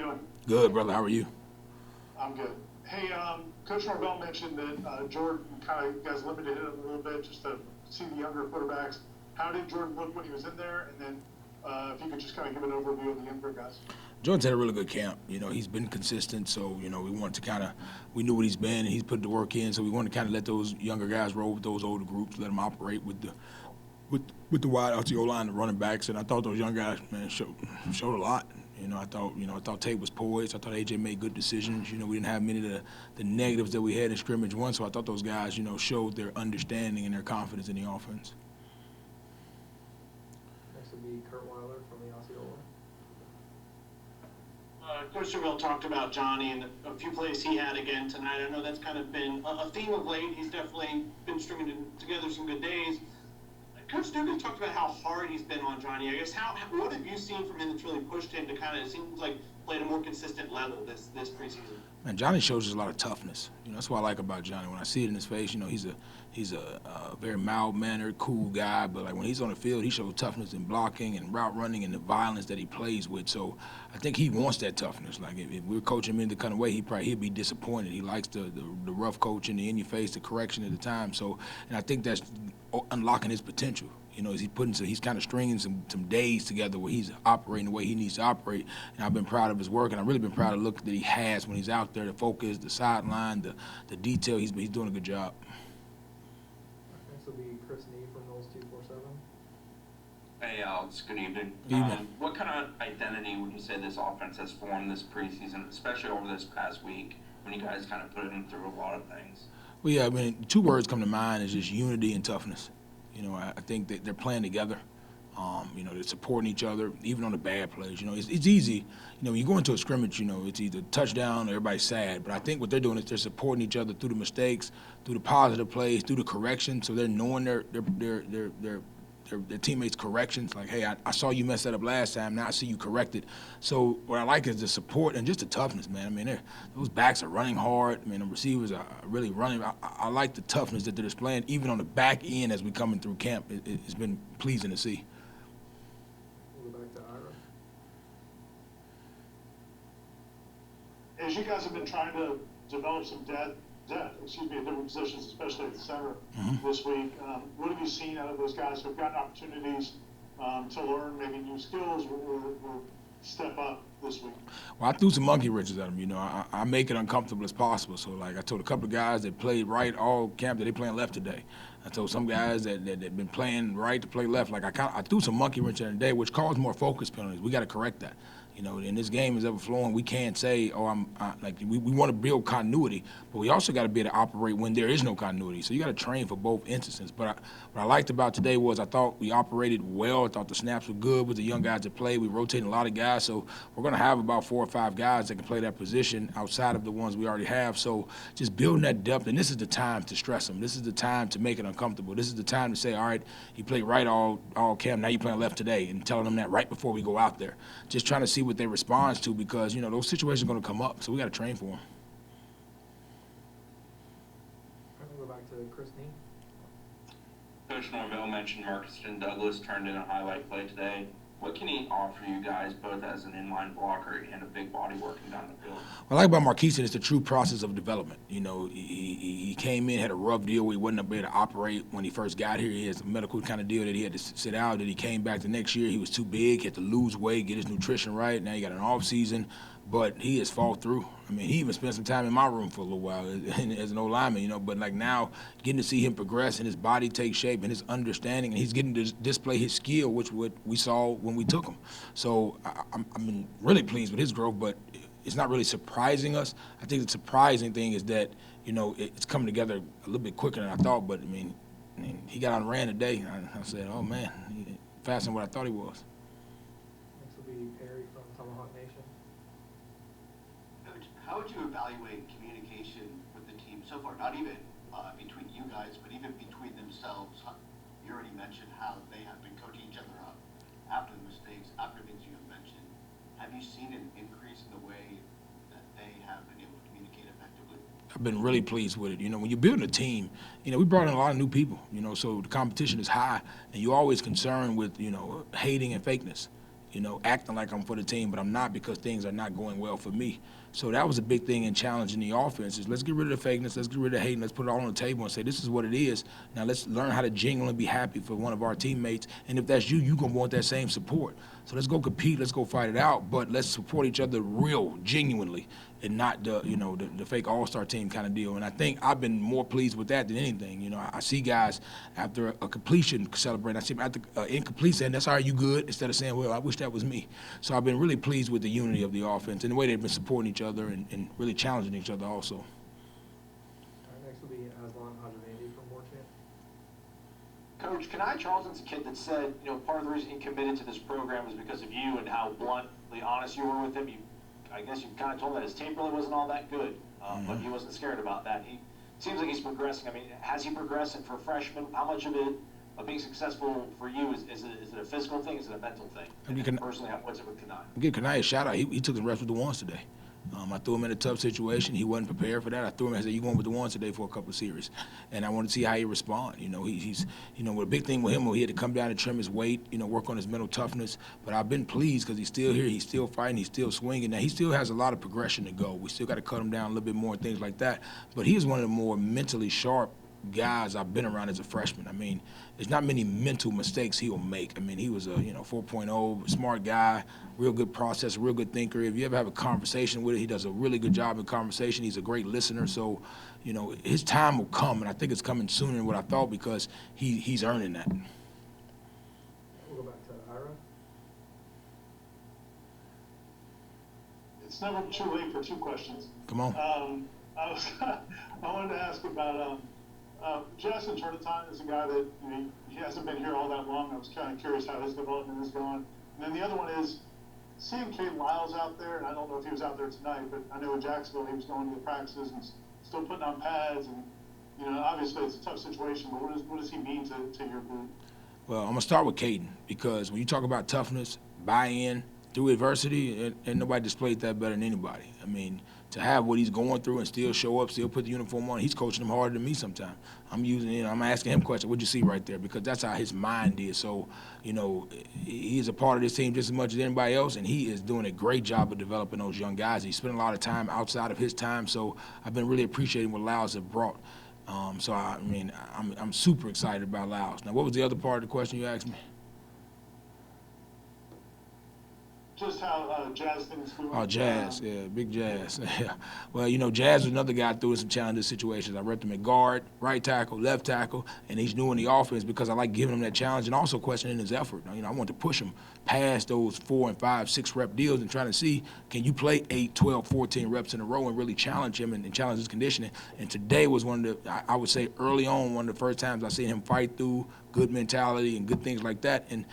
doing? Good, brother. How are you? I'm good. Hey, Coach Norvell mentioned that Jordan kind of, you guys limited him a little bit just to see the younger quarterbacks. How did Jordan look when he was in there? And then if you could just kind of give an overview of the younger guys. Jordan's had a really good camp. He's been consistent, so, we want to we knew what he's been, and he's put the work in, so we want to kind of let those younger guys roll with those older groups, let them operate with the wide out the O-line, the running backs, and I thought those young guys, man, showed a lot. I thought Tate was poised. I thought AJ made good decisions. We didn't have many of the negatives that we had in scrimmage one, so I thought those guys, showed their understanding and their confidence in the offense. Next would be Kurt Weiler from the Osceola. Coach Norvell talked about Johnny and a few plays he had again tonight. I know that's kind of been a theme of late. He's definitely been stringing together some good days. Coach Dugan talked about how hard he's been on Johnny. I guess what have you seen from him that's really pushed him to kind of, it seems like, play at a more consistent level this preseason? Man, Johnny shows us a lot of toughness. That's what I like about Johnny. When I see it in his face, he's a very mild-mannered, cool guy. But like when he's on the field, he shows toughness in blocking and route running and the violence that he plays with. So I think he wants that toughness. Like if we're coaching him in the kind of way, he'd be disappointed. He likes the rough coaching, the in your face, the correction at the time. So, and I think that's unlocking his potential. He's kind of stringing some days together where he's operating the way he needs to operate. And I've been proud of his work, and I've really been proud of the look that he has when he's out there, the focus, the sideline, the detail. He's doing a good job. Next will be Chris Nee from Knowles 247. Hey, Alex. Good evening. Good evening. What kind of identity would you say this offense has formed this preseason, especially over this past week when you guys kind of put it through a lot of things? Well, yeah, I mean, two words come to mind is just unity and toughness. I think that they're playing together. They're supporting each other, even on the bad plays. It's easy. When you go into a scrimmage, it's either touchdown or everybody's sad. But I think what they're doing is they're supporting each other through the mistakes, through the positive plays, through the correction. So they're knowing their teammates' corrections. Like, hey, I saw you mess that up last time. Now I see you correct it. So what I like is the support and just the toughness, man. I mean, those backs are running hard. I mean, the receivers are really running. I like the toughness that they're displaying, even on the back end as we're coming through camp. It's been pleasing to see. We'll go back to Ira. As you guys have been trying to develop some depth, at different positions, especially at the center this week, what have you seen out of those guys who have gotten opportunities to learn maybe new skills or step up this week? Well, I threw some monkey wrenches at them. I make it uncomfortable as possible. So, like, I told a couple of guys that played right all camp that they playing left today. I told some guys that been playing right to play left. Like, I threw some monkey wrenches at them today, which caused more focus penalties. We got to correct that. In this game is ever flowing, we can't say, we want to build continuity, but we also got to be able to operate when there is no continuity. So you got to train for both instances. But what I liked about today was I thought we operated well. I thought the snaps were good with the young guys that played. We rotated a lot of guys, so we're going to have about 4 or 5 guys that can play that position outside of the ones we already have. So just building that depth, and this is the time to stress them. This is the time to make it uncomfortable. This is the time to say, all right, you played right all camp, now you playing left today, and telling them that right before we go out there. Just trying to see what they respond to, because those situations are going to come up, so we got to train for them. We'll go back to Chris Nee. Coach Norvell mentioned Marcuston Douglas turned in a highlight play today. What can he offer you guys both as an inline blocker and a big body working down the field? What I like about Marquise is the true process of development. He came in, had a rough deal where he wasn't able to operate when he first got here. He has a medical kind of deal that he had to sit out. That he came back the next year, he was too big, had to lose weight, get his nutrition right. Now he got an off season, but he has fought through. I mean, he even spent some time in my room for a little while as an old lineman, but like now getting to see him progress and his body take shape and his understanding, and he's getting to display his skill, which what we saw when we took him. So I'm really pleased with his growth, but it's not really surprising us. I think the surprising thing is that, it's coming together a little bit quicker than I thought, but I mean he got out and ran today. I said, oh man, faster than what I thought he was. Next will be Perry from Tomahawk Nation. How would you evaluate communication with the team so far? Not even between you guys, but even between themselves. You already mentioned how they have been coaching each other up after the mistakes, after things you have mentioned. Have you seen an increase in the way that they have been able to communicate effectively? I've been really pleased with it. When you're building a team, we brought in a lot of new people, so the competition is high, and you're always concerned with, hating and fakeness. acting like I'm for the team, but I'm not because things are not going well for me. So that was a big thing in challenging the offense is let's get rid of the fakeness, let's get rid of the hating, let's put it all on the table and say this is what it is. Now let's learn how to genuinely be happy for one of our teammates. And if that's you, you're going to want that same support. So let's go compete, let's go fight it out, but let's support each other real, genuinely, and not the fake all-star team kind of deal. And I think I've been more pleased with that than anything. I see guys after a completion celebrating. I see them after incomplete saying, that's all right, you good, instead of saying, well, I wish that was me. So I've been really pleased with the unity of the offense and the way they've been supporting each other and really challenging each other also. All right, next will be Aslan Hajavandi from Warchant. Coach, Kanai Charlton's a kid that said, part of the reason he committed to this program was because of you and how bluntly honest you were with him. I guess you kind of told him that his tape really wasn't all that good, but he wasn't scared about that. He seems like he's progressing. I mean, has he progressed? And for a freshman, how much of it, of being successful for you, is it a physical thing? Is it a mental thing? And personally, what's it with Kanai? Give Kanai a shout out. He took the reps with the ones today. I threw him in a tough situation. He wasn't prepared for that. I threw him and said, "You're going with the ones today for a couple of series," and I wanted to see how he respond. He's what a big thing with him, he had to come down and trim his weight, work on his mental toughness. But I've been pleased because he's still here, he's still fighting, he's still swinging. Now he still has a lot of progression to go. We still got to cut him down a little bit more and things like that. But he is one of the more mentally sharp guys I've been around as a freshman. I mean, there's not many mental mistakes he'll make. I mean, he was a 4.0, smart guy, real good processor, real good thinker. If you ever have a conversation with him, he does a really good job in conversation. He's a great listener. So, his time will come, and I think it's coming sooner than what I thought because he's earning that. We'll go back to Ira. It's never too late for two questions. Come on. I wanted to ask about Justin Turnitin is a guy that he hasn't been here all that long. I was kind of curious how his development is going. And then the other one is seeing Caden Lyles out there, and I don't know if he was out there tonight, but I know in Jacksonville he was going to the practices and still putting on pads. And obviously it's a tough situation, but what does he mean to your group? Well, I'm gonna start with Caden because when you talk about toughness, buy-in through adversity, and nobody displayed that better than anybody. I mean, to have what he's going through and still show up, still put the uniform on, he's coaching them harder than me sometimes. I'm asking him questions, what'd you see right there? Because that's how his mind is. So, he's a part of this team just as much as anybody else, and he is doing a great job of developing those young guys. He's spending a lot of time outside of his time, so I've been really appreciating what Lyles have brought. So, I'm super excited about Lyles. Now, what was the other part of the question you asked me? Just how Jazz things doing. Oh, Jazz, yeah, big Jazz. Yeah. Well, Jazz was another guy through some challenging situations. I repped him at guard, right tackle, left tackle, and he's new in the offense because I like giving him that challenge and also questioning his effort. I want to push him past those 4 and 5, 6 rep deals and trying to see, can you play 8, 12, 14 reps in a row and really challenge him and challenge his conditioning. And today was one of the, I would say early on, one of the first times I seen him fight through good mentality and good things like that. And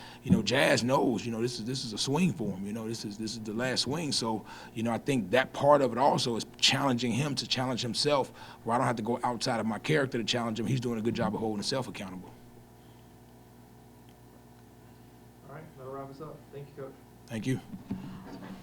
Jazz knows, this is a swing for him. This is the last swing. So I think that part of it also is challenging him to challenge himself, where I don't have to go outside of my character to challenge him. He's doing a good job of holding himself accountable. All right, that'll wrap us up. Thank you, Coach. Thank you.